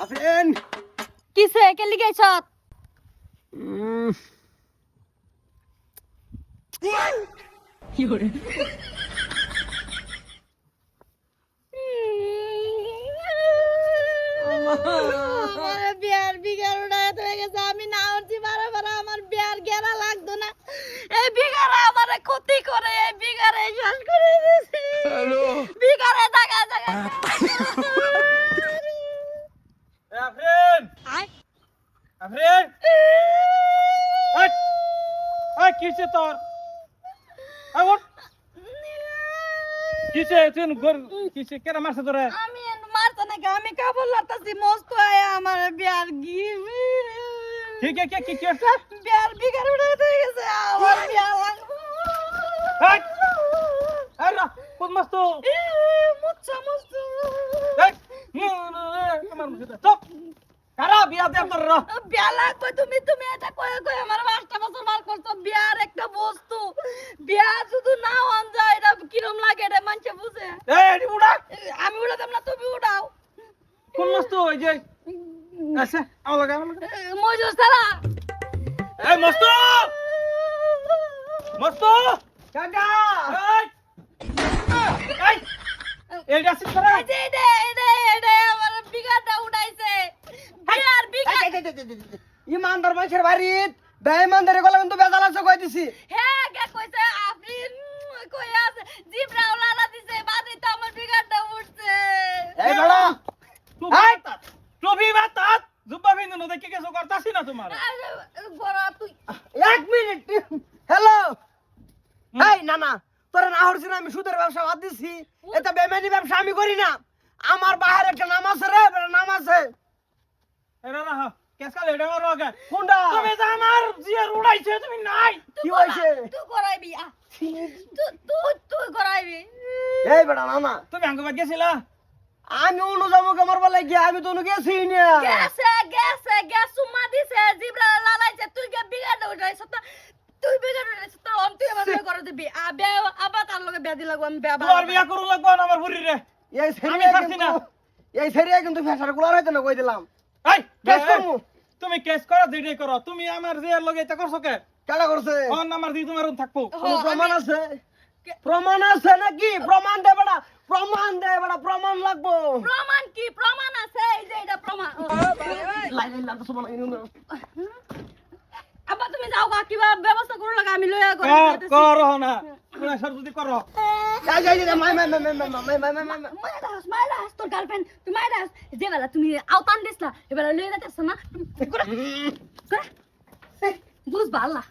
আফরিন কিসে কে লিগাইছ? বিয়ার বিঘার উড়ায় হয়ে গেছে। আমি না উঠছি বারা বারা, আমার বিয়ার গেরা লাগতো না। এই বিঘারা আমার ক্ষতি করে, এই বিঘারে শেষ করে দিয়েছে। বিঘারে জায়গা জায়গা আফরিন আয় আফরিন কিছে তোর ওঠ কিছে তুই কিছে কেন মারছ তোরে আমি মারতে নাকি, আমি কাবুল লাগতাছি মস্ত আয়া আমার বিয়ার ঠিক আছে কি কি আছে বিয়ার বিঘার উড়ায় হয়ে গেছে। আমার বিয়ার লাগবে আরে কোন মাস্ত মুচ্ছা মুচ্ছা আমার মুখে চুপ কারা বিয়া দে তোর বিয়া লাগবে। তুমি তুমি এটা কয়ে কয়ে আমার 5টা বছর বার করছো। বিয়ার একটা বস্তু, বিয়া শুধু না হন যায়, এটা কিরম লাগে এটা মানুষে বুঝে। এই উড়া আমি উড়াতাম না, তুমি উড়াও। কোন মাস্ত ওই যে আচ্ছা আমার লাগা মজুর সারা এই মাস্ত মাস্ত কাকা এই এইটা সিট করে এই যে এটা আমার বিঘাটা উড়াইছে। বিয়ার বিঘা ইমানদার মানুষের বাড়ি বেঈমানদারে গলা কিন্তু বেজাল আছে কই দিছি। হ্যাঁ কে কইছে আপনি কই আছে জিবরা ওলালা দিছে বাদে তো আমার বিঘাটা উঠছে। এই বড় এই টুপি বাতাত জুব্বা বিন্দু ন দেখে কিছু করতাছি না তোমার বড় তুই 1 মিনিট হ্যালো এই না না তোরা না হরছিস না, আমি সুদের ব্যবসা বাদ দিছি। এটা বেইমানি ব্যবসা আমি করি না। আমার বাইরে একটা নাম আছে রে, নাম আছে। এরা না কেসকাল এটা করো আগে কোনটা তুমি যে আমার জিয়ার উড়াইছে তুমি নাই কি হইছে? তুই করাইবি তুই করাইবি। এই বেটা না না তুমি আঙ্গুবাদ গেছিলা আমি অনুযামকে আমার বলে গিয়া আমি তো গেছি না। গ্যাস সুমা দিছে জিবরা লালাইছে। তুই কে বিঘাটা উঠাইছ তো, তুই বিঘাটা উঠাইছ তো তুই আমার বিয়ে করে দিবি। আবার তার লগে বিয়া দি লাগবো। আমি বিয়া তোর বিয়া করু লাগবো না আমার বুড়ি রে এই আমি সেরিয়া পারছি না। এই সেরিয়া কিন্তু ফেসার গুলার হইতে না কই দিলাম। এই কেস করমু তুমি কেস করো যেটাই করো তুমি আমার জিয়ার লগে এটা করছো কে কেডা করছে? ফোন নাম্বার দি তোমার থাকবো কোনো প্রমাণ আছে? প্রমাণ আছে নাকি? প্রমাণ দে বেটা, প্রমাণ দে বেটা, প্রমাণ লাগবো। প্রমাণ কি? প্রমাণ আছে, এই যে এটা প্রমাণ। লাইন লাইন তো সমান ইনু। আবার তুমি যাও কিবা ব্যবস্থা করো লাগা, আমি লইয়া করে করো না পুরা সর যদি করো যাই যাই যাই মাই মাইরাস তোর গার্লফ্রেন্ড তুই মাইরাস যে বেলা তুমি আউতান দিছলা এবেলা লইয়া যাইতাছ না বুঝবা আল্লাহ।